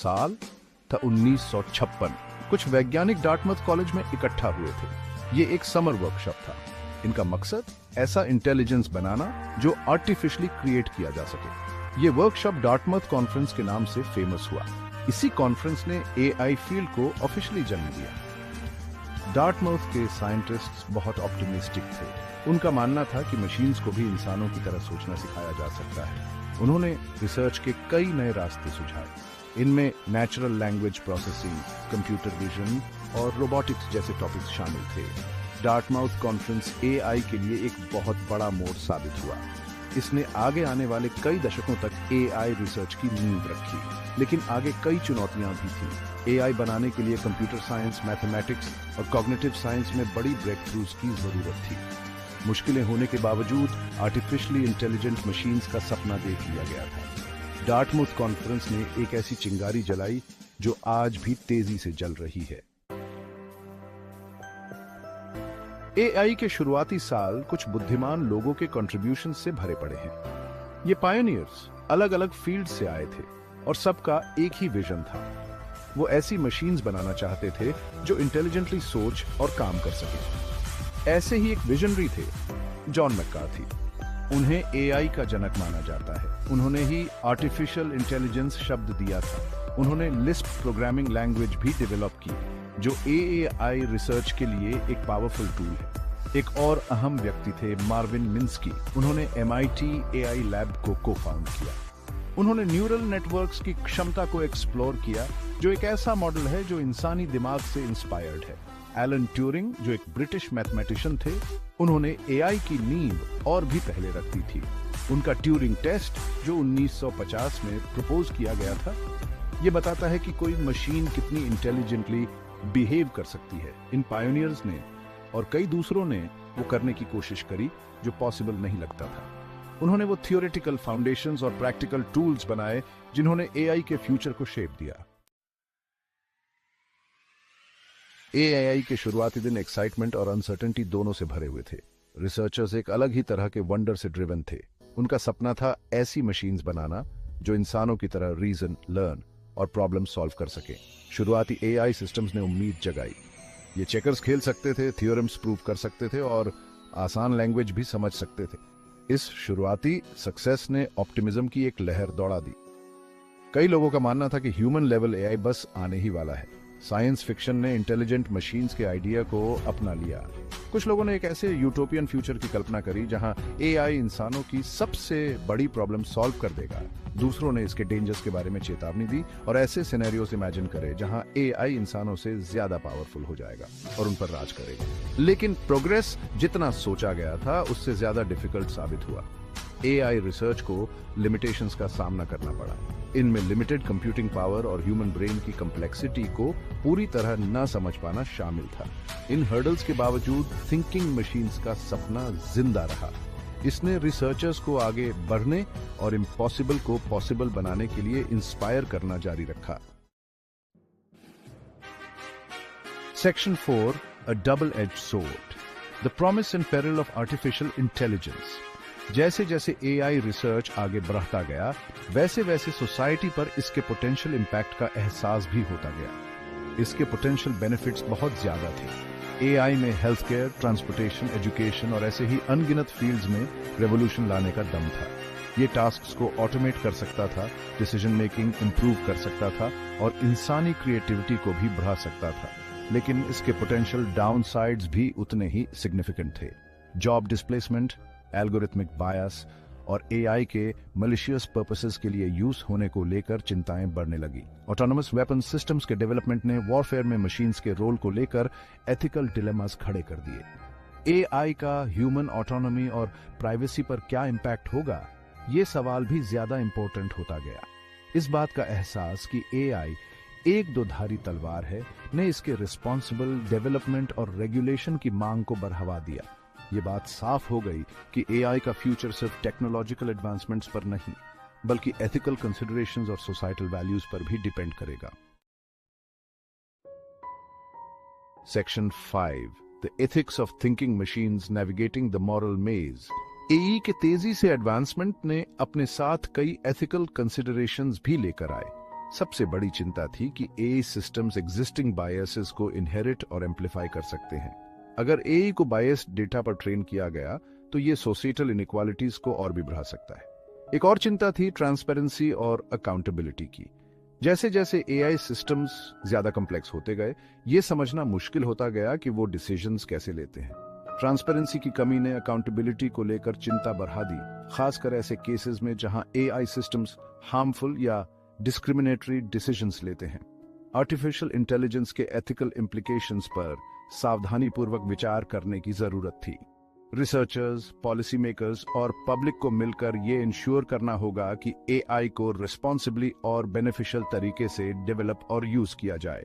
साल था 1956। कुछ वैज्ञानिक डार्टमouth कॉलेज में इकट्ठा हुए थे। ये एक समर वर्कशॉप था। इनका मकसद ऐसा इंटेलिजेंस बनाना जो आर्टिफिशियली क्रिएट किया जा सके। ये वर्कशॉप डार्टमouth कॉन्फ्रेंस के नाम से फेमस हुआ। इसी कॉन्फ्रेंस ने एआई फील्ड को ऑफिशियली जन्म दिया। डार्टमouth के साइंटिस्ट्स बहुत ऑप्टिमिस्टिक थे। उनका मानना था कि मशीन्स को भी इंसानों की तरह सोचना सिखाया जा सकता है। उन्होंने रिसर्च के कई नए रास्ते सुझाए। इनमें natural language processing, computer vision और रोबोटिक्स जैसे टॉपिक्स शामिल थे। डार्टमouth कॉन्फ्रेंस एआई के लिए एक बहुत बड़ा मोड़ साबित हुआ। इसने आगे आने वाले कई दशकों तक एआई रिसर्च की नींव रखी। लेकिन आगे कई चुनौतियां भी थीं। एआई बनाने के लिए कंप्यूटर साइंस, मैथमेटिक्स और कॉग्निटिव साइंस में बड़ी ब्रेक थ्रूज की जरूरत थी। मुश्किलें होने के बावजूद आर्टिफिशियली इंटेलिजेंट मशीन्स का सपना देख लिया गया था। डार्टमouth कॉन्फ्रेंस ने एक ऐसी चिंगारी जलाई जो आज भी तेजी से जल रही है। एआई के शुरुआती साल कुछ बुद्धिमान लोगों के कंट्रीब्यूशन से भरे पड़े हैं। ये पायनियर्स अलग अलग फील्ड से आए थे और सबका एक ही विजन था। वो ऐसी मशीन्स बनाना चाहते थे जो इंटेलिजेंटली सोच और काम कर सके। ऐसे ही एक विजनरी थे जॉन मैकार्थी। उन्हें एआई का जनक माना जाता है। उन्होंने ही आर्टिफिशियल इंटेलिजेंस शब्द दिया था। उन्होंने लिस्प प्रोग्रामिंग लैंग्वेज भी डेवलप की जो एआई रिसर्च के लिए एक पावरफुल टूल है। एक और अहम व्यक्ति थे मार्विन मिन्स्की। उन्होंने MIT एआई लैब को को-फाउंड किया। उन्होंने न्यूरल नेटवर्क्स की क्षमता को एक्सप्लोर किया जो एक ऐसा मॉडल है जो इंसानी दिमाग से इंस्पायर्ड है। एलन ट्यूरिंग जो एक ब्रिटिश मैथमेटिशियन थे, उन्होंने एआई की नींव और भी पहले रख दी थी। उनका ट्यूरिंग टेस्ट जो 1950 में प्रपोज किया गया था, यह बताता है कि कोई मशीन कितनी इंटेलिजेंटली बिहेव कर सकती है। इन पायोनियर्स ने और कई दूसरों ने वो करने की कोशिश करी जो पॉसिबल नहीं लगता था। उन्होंने वो थियोरेटिकल फाउंडेशंस और प्रैक्टिकल टूल्स बनाए जिन्होंने एआई के फ्यूचर को शेप दिया। एआई के शुरुआती दिन एक्साइटमेंट और अनसर्टेनिटी दोनों से भरे हुए थे। रिसर्चर्स एक अलग ही तरह के वंडर से ड्रिवन थे। उनका सपना था ऐसी मशीन्स बनाना जो इंसानों की तरह रीजन, लर्न और प्रॉब्लम सॉल्व कर सके। शुरुआती एआई सिस्टम्स ने उम्मीद जगाई। ये चेकर्स खेल सकते थे, थ्योरम्स प्रूव कर सकते थे और आसान लैंग्वेज भी समझ सकते थे। इस शुरुआती सक्सेस ने ऑप्टिमिज्म की एक लहर दौड़ा दी। कई लोगों का मानना था कि ह्यूमन लेवल एआई बस आने ही वाला है। साइंस फिक्शन ने इंटेलिजेंट मशीन्स के आइडिया को अपना लिया। कुछ लोगों ने एक ऐसे यूटोपियन फ्यूचर की कल्पना करी जहां एआई इंसानों की सबसे बड़ी प्रॉब्लम सॉल्व कर देगा। दूसरों ने इसके डेंजर्स के बारे में चेतावनी दी और ऐसे सिनेरियोस इमेजिन करे जहां एआई इंसानों से ज्यादा पावरफुल हो जाएगा और उन पर राज करेगा। लेकिन प्रोग्रेस जितना सोचा गया था उससे ज्यादा डिफिकल्ट साबित हुआ। एआई रिसर्च को लिमिटेशंस का सामना करना पड़ा। इनमें लिमिटेड कंप्यूटिंग पावर और ह्यूमन ब्रेन की कम्प्लेक्सिटी को पूरी तरह न समझ पाना शामिल था। इन हर्डल्स के बावजूद थिंकिंग मशीन्स का सपना जिंदा रहा। इसने रिसर्चर्स को आगे बढ़ने और इम्पॉसिबल को पॉसिबल बनाने के लिए इंस्पायर करना जारी रखा। Section 4, a double edge sword, the promise and peril of artificial intelligence. जैसे जैसे एआई रिसर्च आगे बढ़ता गया, वैसे वैसे सोसाइटी पर इसके पोटेंशियल इंपैक्ट का एहसास भी होता गया। इसके पोटेंशियल बेनिफिट्स बहुत ज्यादा थे। एआई में हेल्थ केयर, ट्रांसपोर्टेशन, एजुकेशन और ऐसे ही अनगिनत फील्ड्स में रेवोल्यूशन लाने का दम था। ये टास्क्स को ऑटोमेट कर सकता था, डिसीजन मेकिंग इंप्रूव कर सकता था और इंसानी क्रिएटिविटी को भी बढ़ा सकता था। लेकिन इसके पोटेंशियल डाउनसाइड्स भी उतने ही सिग्निफिकेंट थे। जॉब डिस्प्लेसमेंट, एल्गोरिथमिक बायस और एआई के मलिशियस पर्पसेस के लिए यूज होने को लेकर चिंताएं बढ़ने लगी। ऑटोनोमस वेपन सिस्टम्स के डेवलपमेंट ने वॉरफेयर में मशीन्स के रोल को लेकर एथिकल डिलेमास खड़े कर दिए। एआई का ह्यूमन ऑटोनॉमी और प्राइवेसी पर क्या इंपैक्ट होगा, ये सवाल भी ज्यादा इंपॉर्टेंट होता गया। इस बात का एहसास कि एआई एक दो धारी तलवार है ने इसके रिस्पॉन्सिबल डेवलपमेंट और रेगुलेशन की मांग को बढ़ावा दिया। ये बात साफ हो गई कि एआई का फ्यूचर सिर्फ टेक्नोलॉजिकल एडवांसमेंट्स पर नहीं, बल्कि एथिकल कंसिडरेशंस और सोसाइटल वैल्यूज पर भी डिपेंड करेगा। Section 5, the ethics of thinking machines navigating the moral मेज। एई के तेजी से एडवांसमेंट ने अपने साथ कई एथिकल कंसिडरेशंस भी लेकर आए। सबसे बड़ी चिंता थी कि एआई सिस्टम्स एग्जिस्टिंग बायसेस को इनहेरिट और एम्पलीफाई कर सकते हैं। अगर एआई को बायस्ड डेटा पर ट्रेन किया गया तो ये सोसाइटल इनइक्वालिटीज को और भी बढ़ा सकता है। एक और चिंता थी ट्रांसपेरेंसी और अकाउंटेबिलिटी की। जैसे जैसे एआई सिस्टम्स ज्यादा कॉम्प्लेक्स होते गए, ये समझना मुश्किल होता गया कि वो डिसीजंस कैसे लेते हैं। ट्रांसपेरेंसी की कमी ने अकाउंटेबिलिटी को लेकर चिंता बढ़ा दी, खासकर ऐसे केसेस में जहां एआई सिस्टम्स हार्मफुल या डिस्क्रिमिनेटरी डिसीजंस लेते हैं। आर्टिफिशियल इंटेलिजेंस के एथिकल इम्प्लीकेशंस पर सावधानीपूर्वक विचार करने की जरूरत थी। रिसर्चर्स, पॉलिसी मेकर्स और पब्लिक को मिलकर ये इंश्योर करना होगा कि एआई को रिस्पॉन्सिबली और बेनिफिशियल तरीके से डेवलप और यूज किया जाए।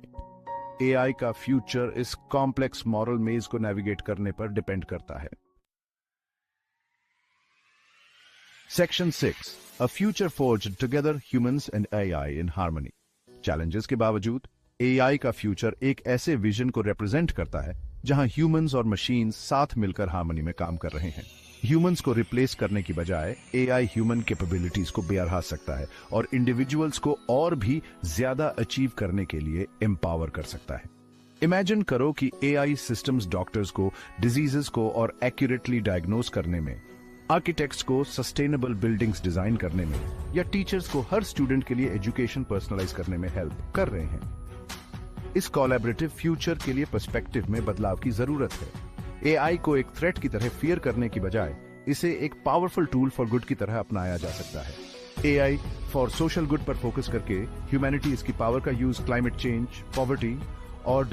एआई का फ्यूचर इस कॉम्प्लेक्स मॉरल मेज को नेविगेट करने पर डिपेंड करता है। Section 6, a future forged together, humans and AI in harmony. Challenges के बावजूद एआई का फ्यूचर एक ऐसे विजन को रिप्रेजेंट करता है जहां ह्यूमंस और मशीन्स साथ मिलकर हार्मनी में काम कर रहे हैं। ह्यूमंस को रिप्लेस करने की बजाय एआई ह्यूमन कैपेबिलिटीज को बेरहा सकता है और इंडिविजुअल्स को और भी ज्यादा अचीव करने के लिए एम्पावर कर सकता है। इमेजिन करो कि एआई सिस्टम्स डॉक्टर्स को डिजीजेस को और एक्यूरेटली डायग्नोज करने में, आर्किटेक्ट्स को सस्टेनेबल बिल्डिंग्स डिजाइन करने में, या टीचर्स को हर स्टूडेंट के लिए एजुकेशन पर्सनलाइज करने में हेल्प कर रहे हैं। इस कोलैबोरेटिव फ्यूचर के लिए पर्सपेक्टिव में बदलाव की जरूरत है। एआई को एक थ्रेट की तरह फियर करने की बजाय इसे एक पावरफुल टूल फॉर गुड की तरह अपनाया जा सकता है। एआई फॉर सोशल गुड पर फोकस करके ह्यूमैनिटी इसकी पावर का यूज क्लाइमेट चेंज, पॉवर्टी और